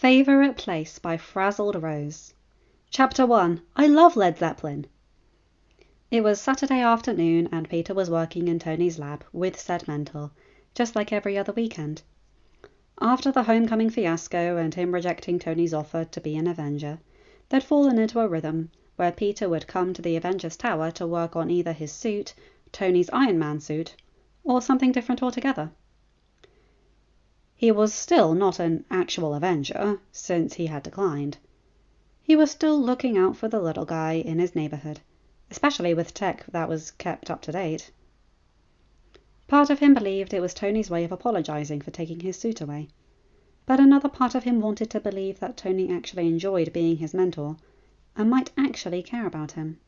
Favourite Place by FrazzledRose. Chapter 1. I love Led Zeppelin. It was Saturday afternoon and Peter was working in Tony's lab with said mentor, just like every other weekend. After the homecoming fiasco and him rejecting Tony's offer to be an Avenger, they'd fallen into a rhythm where Peter would come to the Avengers Tower to work on either his suit, Tony's Iron Man suit, or something different altogether. He was still not an actual Avenger, since he had declined. He was still looking out for the little guy in his neighborhood, especially with tech that was kept up to date. Part of him believed it was Tony's way of apologizing for taking his suit away, but another part of him wanted to believe that Tony actually enjoyed being his mentor and might actually care about him.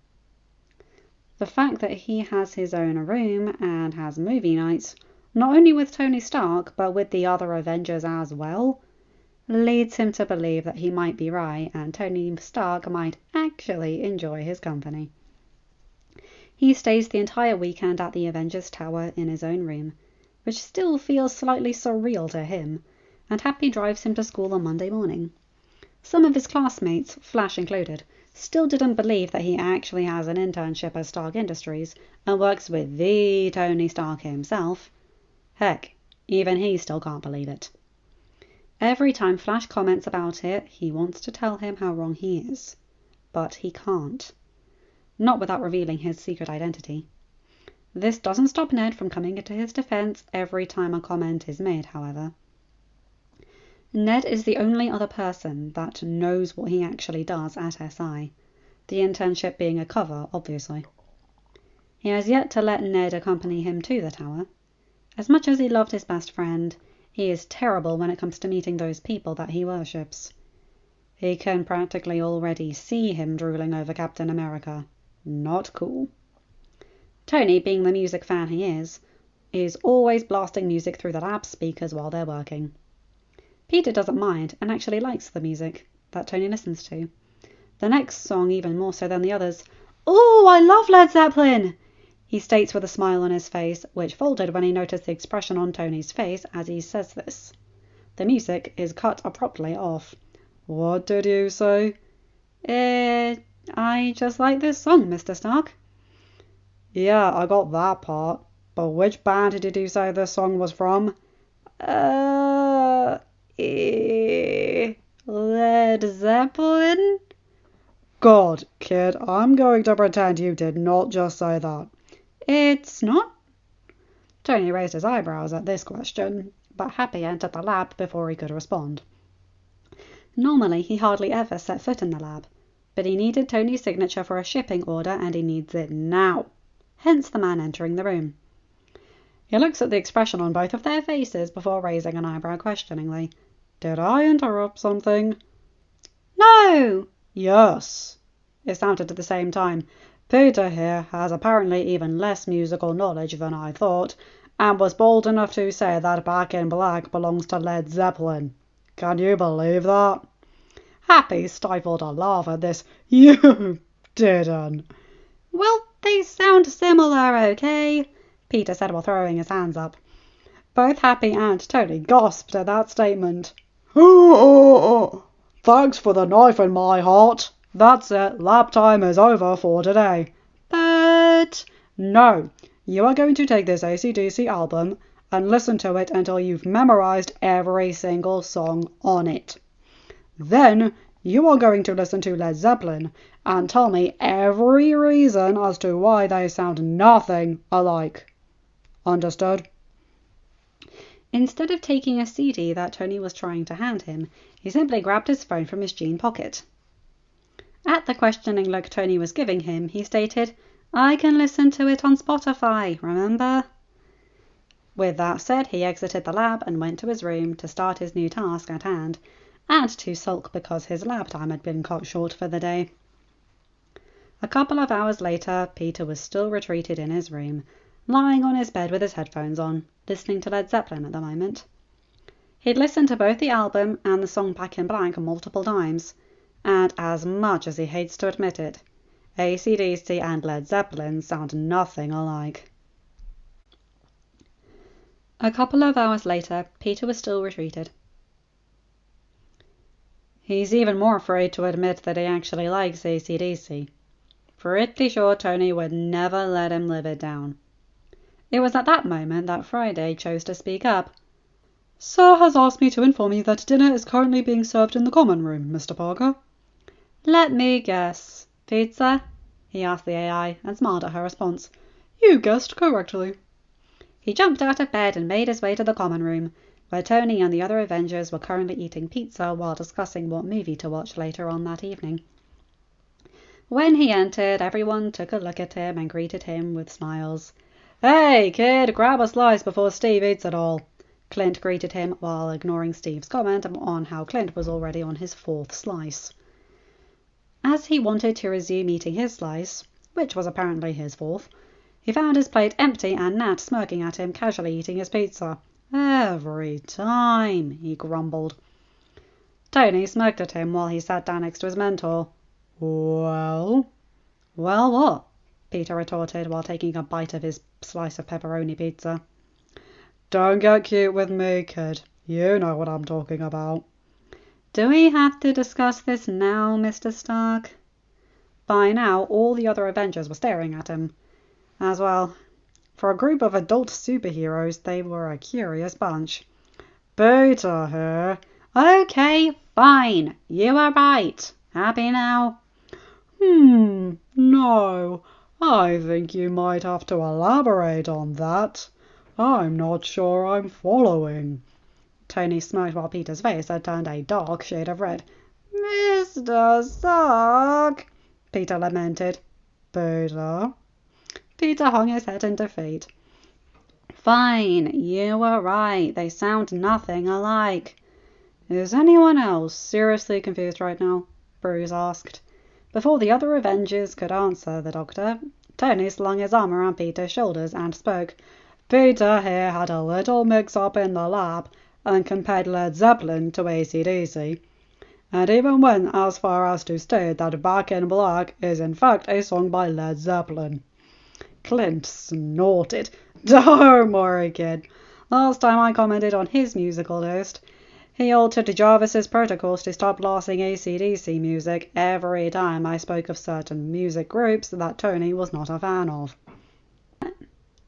The fact that he has his own room and has movie nights, not only with Tony Stark but with the other Avengers as well, leads him to believe that he might be right and Tony Stark might actually enjoy his company. He stays the entire weekend at the Avengers Tower in his own room, which still feels slightly surreal to him, and Happy drives him to school on Monday morning. Some of his classmates, Flash included, still didn't believe that he actually has an internship at Stark Industries and works with the Tony Stark himself. Heck, even he still can't believe it. Every time Flash comments about it, he wants to tell him how wrong he is, but he can't. Not without revealing his secret identity. This doesn't stop Ned from coming into his defense every time a comment is made, however. Ned is the only other person that knows what he actually does at SI, the internship being a cover, obviously. He has yet to let Ned accompany him to the tower. As much as he loved his best friend, he is terrible when it comes to meeting those people that he worships. He can practically already see him drooling over Captain America. Not cool. Tony, being the music fan he is always blasting music through the lab speakers while they're working. Peter doesn't mind and actually likes the music that Tony listens to. The next song even more so than the others. "Oh, I love Led Zeppelin!" he states with a smile on his face, which folded when he noticed the expression on Tony's face as he says this. The music is cut abruptly off. "What did you say?" I just like this song, Mr. Stark." "Yeah, I got that part. But which band did you say this song was from?" Led Zeppelin?" "God, kid, I'm going to pretend you did not just say that." "It's not?" Tony raised his eyebrows at this question, but Happy entered the lab before he could respond. Normally, he hardly ever set foot in the lab, but he needed Tony's signature for a shipping order and he needs it now. Hence the man entering the room. He looks at the expression on both of their faces before raising an eyebrow questioningly. "Did I interrupt something?" "No!" "Yes," it sounded at the same time. "Peter here has apparently even less musical knowledge than I thought, and was bold enough to say that Back in Black belongs to Led Zeppelin. Can you believe that?" Happy stifled a laugh at this. "You didn't." "Well, they sound similar, okay?" Peter said while throwing his hands up. Both Happy and Tony gasped at that statement. "Thanks for the knife in my heart. That's it, lab time is over for today." "But..." "No, you are going to take this AC/DC album and listen to it until you've memorized every single song on it. Then you are going to listen to Led Zeppelin and tell me every reason as to why they sound nothing alike. Understood?" Instead of taking a CD that Tony was trying to hand him, he simply grabbed his phone from his jean pocket. At the questioning look Tony was giving him, he stated, "I can listen to it on Spotify, remember?" With that said, he exited the lab and went to his room to start his new task at hand, and to sulk because his lab time had been cut short for the day. A couple of hours later, Peter was still retreated in his room, lying on his bed with his headphones on, listening to Led Zeppelin at the moment. He'd listened to both the album and the song Back in Black multiple times, and as much as he hates to admit it, AC/DC and Led Zeppelin sound nothing alike. A couple of hours later, Peter was still retreated. He's even more afraid to admit that he actually likes AC/DC. Pretty sure Tony would never let him live it down. It was at that moment that Friday chose to speak up. Sir has asked me to inform you that dinner is currently being served in the common room, Mr. Parker. Let me guess. Pizza? He asked the AI and smiled at her response. You guessed correctly. He jumped out of bed and made his way to the common room, where Tony and the other Avengers were currently eating pizza while discussing what movie to watch later on that evening. When he entered, everyone took a look at him and greeted him with smiles. "Hey, kid, grab a slice before Steve eats it all," Clint greeted him while ignoring Steve's comment on how Clint was already on his 4th slice. As he wanted to resume eating his slice, which was apparently his 4th, he found his plate empty and Nat smirking at him, casually eating his pizza. "Every time," he grumbled. Tony smirked at him while he sat down next to his mentor. "Well?" "Well what?" Peter retorted while taking a bite of his slice of pepperoni pizza. "Don't get cute with me, kid. You know what I'm talking about." "Do we have to discuss this now, Mr. Stark?" By now, all the other Avengers were staring at him. As well, for a group of adult superheroes, they were a curious bunch. "Peter here." "Okay, fine. You are right. Happy now?" No. I think you might have to elaborate on that. I'm not sure I'm following." Tony smirked while Peter's face had turned a dark shade of red. "Mr. Stark," Peter lamented. "Peter?" Peter hung his head in defeat. "Fine, you were right. They sound nothing alike." "Is anyone else seriously confused right now?" Bruce asked. Before the other Avengers could answer the Doctor, Tony slung his arm around Peter's shoulders and spoke. "Peter here had a little mix-up in the lab and compared Led Zeppelin to AC/DC, and even went as far as to state that Back in Black is in fact a song by Led Zeppelin." Clint snorted. "Don't worry, kid. Last time I commented on his musical list, he altered Jarvis's protocols to stop blasting AC/DC music every time I spoke of certain music groups that Tony was not a fan of."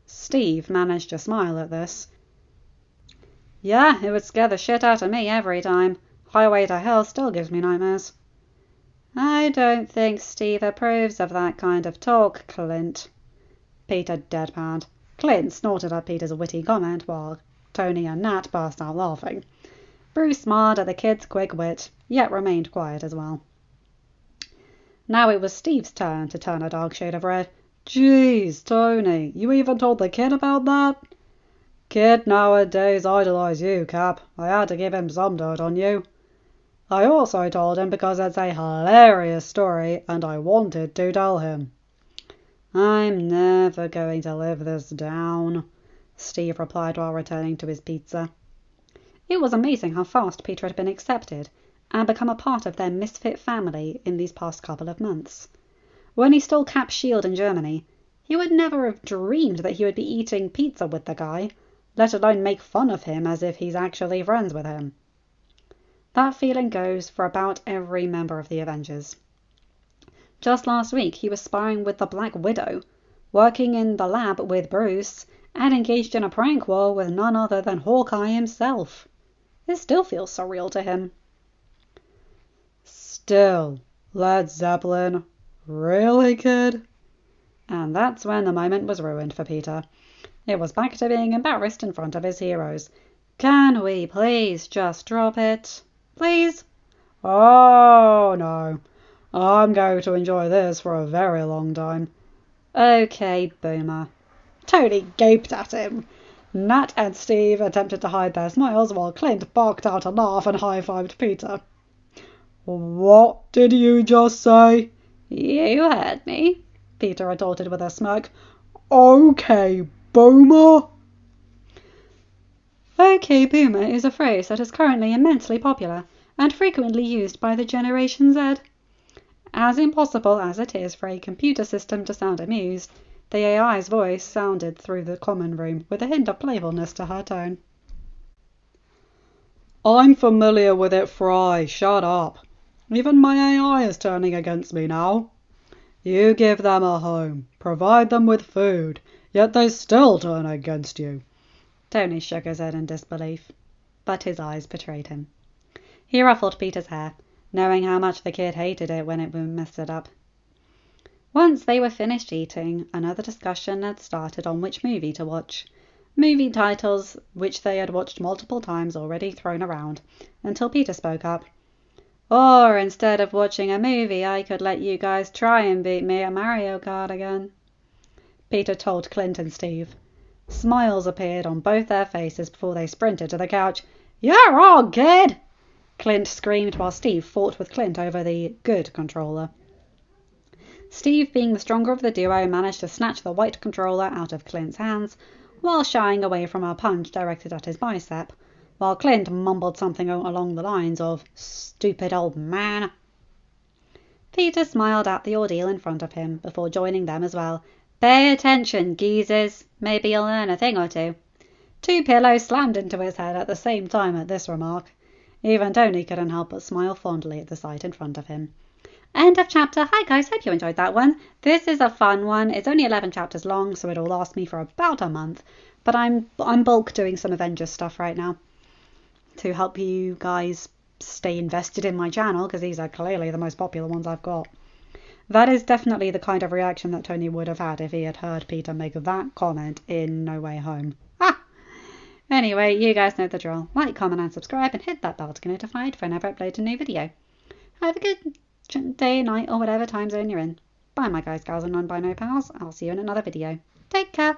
Steve managed to smile at this. "Yeah, it would scare the shit out of me every time. Highway to Hell still gives me nightmares." "I don't think Steve approves of that kind of talk, Clint." Peter deadpanned. Clint snorted at Peter's witty comment while Tony and Nat burst out laughing. Bruce smiled at the kid's quick wit, yet remained quiet as well. Now it was Steve's turn to turn a dark shade of red. "Geez, Tony, you even told the kid about that?" "Kid nowadays idolize you, Cap. I had to give him some dirt on you." "I also told him because it's a hilarious story and I wanted to tell him." "I'm never going to live this down," Steve replied while returning to his pizza. It was amazing how fast Peter had been accepted and become a part of their misfit family in these past couple of months. When he stole Cap's shield in Germany, he would never have dreamed that he would be eating pizza with the guy, let alone make fun of him as if he's actually friends with him. That feeling goes for about every member of the Avengers. Just last week he was sparring with the Black Widow, working in the lab with Bruce, and engaged in a prank war with none other than Hawkeye himself. It still feels surreal to him. "Still, Led Zeppelin? Really, kid?" And that's when the moment was ruined for Peter. It was back to being embarrassed in front of his heroes. "Can we please just drop it? Please?" "Oh, no. I'm going to enjoy this for a very long time." "Okay, Boomer." Tony gaped at him. Nat and Steve attempted to hide their smiles while Clint barked out a laugh and high-fived Peter. "What did you just say?" "You heard me," Peter retorted with a smirk. "Okay, Boomer." "Okay, Boomer" is a phrase that is currently immensely popular and frequently used by the Generation Z. As impossible as it is for a computer system to sound amused, the AI's voice sounded through the common room with a hint of playfulness to her tone. "I'm familiar with it, Fry. Shut up." Even my AI is turning against me now. You give them a home, provide them with food, yet they still turn against you. Tony shook his head in disbelief, but his eyes betrayed him. He ruffled Peter's hair, knowing how much the kid hated it when it messed it up. Once they were finished eating, another discussion had started on which movie to watch. Movie titles which they had watched multiple times already thrown around, until Peter spoke up. Or instead of watching a movie, I could let you guys try and beat me at Mario Kart again. Peter told Clint and Steve. Smiles appeared on both their faces before they sprinted to the couch. You're on, kid! Clint screamed while Steve fought with Clint over the good controller. Steve, being the stronger of the duo, managed to snatch the white controller out of Clint's hands while shying away from a punch directed at his bicep, while Clint mumbled something along the lines of, "Stupid old man." Peter smiled at the ordeal in front of him before joining them as well. Pay attention, geezers. Maybe you'll learn a thing or two. 2 pillows slammed into his head at the same time at this remark. Even Tony couldn't help but smile fondly at the sight in front of him. End of chapter. Hi guys, hope you enjoyed that one. This is a fun one. It's only 11 chapters long, so it'll last me for about a month. But I'm bulk doing some Avengers stuff right now to help you guys stay invested in my channel, because these are clearly the most popular ones I've got. That is definitely the kind of reaction that Tony would have had if he had heard Peter make that comment in No Way Home. Ah! Anyway, you guys know the drill. Like, comment and subscribe, and hit that bell to get notified whenever I upload a new video. Have a good day, night, or whatever time zone you're in. Bye my guys, gals, and non-binary pals. I'll see you in another video. Take care.